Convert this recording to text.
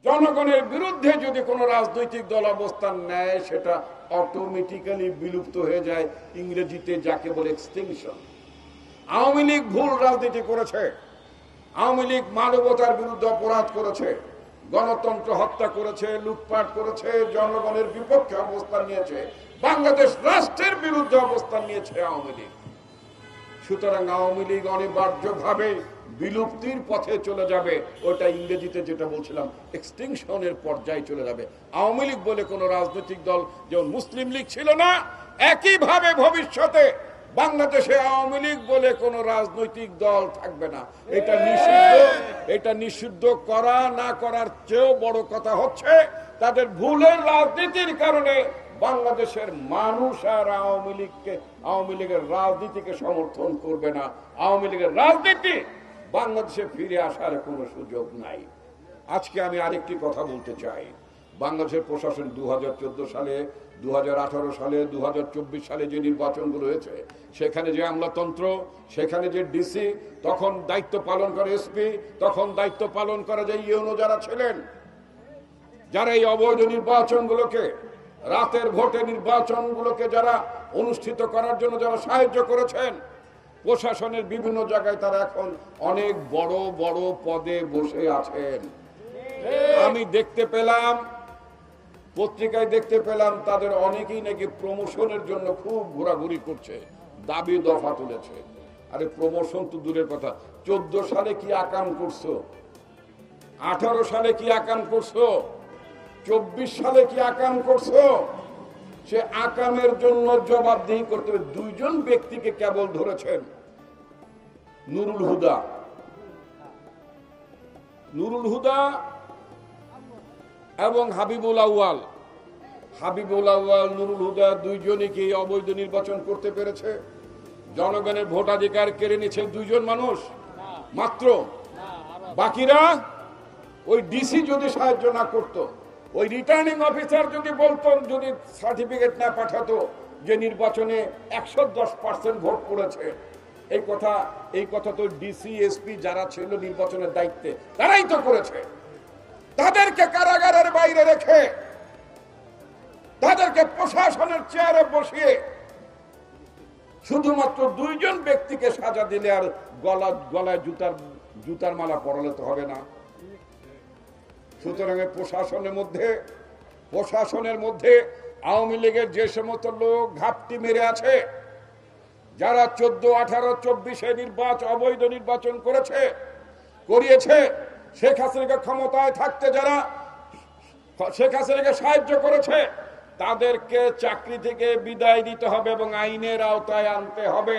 জনগণের বিরুদ্ধে যদি কোনো রাজনৈতিক দল অবস্থান নেয় সেটা অটোমেটিক্যালি বিলুপ্ত হয়ে যায়, ইংরেজিতে যাকে বলে এক্সটিংশন। আওয়ামী লীগ ভুল রাজনীতি করেছে, আওয়ামী লীগ মানবতার বিরুদ্ধে অপরাধ করেছে, গণতন্ত্র হত্যা করেছে, লুটপাট করেছে, জনগণের বিপক্ষে অবস্থান নিয়েছে, বাংলাদেশ রাষ্ট্রের বিরুদ্ধে অবস্থান নিয়েছে আওয়ামী লীগ। সুতরাং আওয়ামী লীগ অনিবার্যভাবে বিলুপ্তির পথে চলে যাবে, ওটা ইংরেজিতে যেটা বলছিলাম এক্সটিংশনের পর্যায়ে চলে যাবে। আওয়ামী লীগ বলে কোন রাজনৈতিক দল যেমন মুসলিম লীগ ছিল না, একইভাবে ভবিষ্যতে বাংলাদেশে আওয়ামী লীগ বলে কোন রাজনৈতিক দল থাকবে না। এটা নিষিদ্ধ। এটা নিষিদ্ধ করা না করার চেয়েও বড় কথা হচ্ছে তাদের ভুলের রাজনীতির কারণে বাংলাদেশের মানুষ আর আওয়ামী লীগের রাজনীতিকে সমর্থন করবে না। আওয়ামী লীগের রাজনীতি বাংলাদেশে ফিরে আসার কোনো সুযোগ নাই। আজকে আমি আরেকটি কথা বলতে চাই। বাংলাদেশের প্রশাসন 2014 সালে, 2018 সালে, 2024 সালে যে নির্বাচনগুলো হয়েছে, সেখানে যে আমলাতন্ত্র, সেখানে যে ডিসি, তখন দায়িত্ব পালন করে এসপি, তখন দায়িত্ব পালন করে যে ইউনো যারা ছিলেন, যারা এই অবৈধ নির্বাচনগুলোকে, রাতের ভোটে নির্বাচনগুলোকে যারা অনুষ্ঠিত করার জন্য যারা সাহায্য করেছেন, প্রশাসনের বিভিন্ন জায়গায় তারা এখন অনেক বড় বড় পদে বসে আছেন। আমি দেখতে পেলাম, পত্রিকায় দেখতে পেলাম তাদের অনেকেই নাকি প্রমোশনের জন্য খুব ঘোরাঘুরি করছে, দাবি দফা তুলেছে। আরে প্রমোশন তো দূরের কথা, 14 সালে কি আকাম করছো, 18 সালে কি আকাম করছো, 24 সালে কি আকাম করছো, সে আকামের জন্য জবাবদিহি করতে হবে। দুইজন ব্যক্তিকে কেবল ধরেছেন, নুরুল হুদা এবং হাবিবুল আউয়াল। নুরুল হুদা দুইজনই কি অবৈধ নির্বাচন করতে পেরেছে? জনগণের ভোটাধিকার কেড়ে নিচ্ছে দুইজন মানুষ মাত্র। বাকিরা ওই ডিসি যদি সাহায্য না করতো, ওই রিটার্নিং অফিসার যদি বলতো, যদি সার্টিফিকেট না পাঠাতো যে নির্বাচনে 110% ভোট পড়েছে, এই কথা তো ডিসি এসপি যারা ছিল নির্বাচনের দায়িত্বে তারাই তো করেছে। তাদেরকে কারাগারের বাইরে রেখে, তাদেরকে প্রশাসনের চেয়ারে বসিয়ে শুধুমাত্র দুইজন ব্যক্তিকে সাজা দিলে আর গলায় জুতার মালা পরালে তো হবে না। সুতরাং প্রশাসনের মধ্যে আওয়ামী লীগের যে সমস্ত লোক ঘাপটি মেরে আছে, যারা 14, 18, 24 অবৈধ নির্বাচন করিয়েছে, শেখ হাসিনাকে ক্ষমতায় থাকতে যারা শেখ হাসিনাকে সাহায্য করেছে, তাদেরকে চাকরি থেকে বিদায় দিতে হবে এবং আইনের আওতায় আনতে হবে।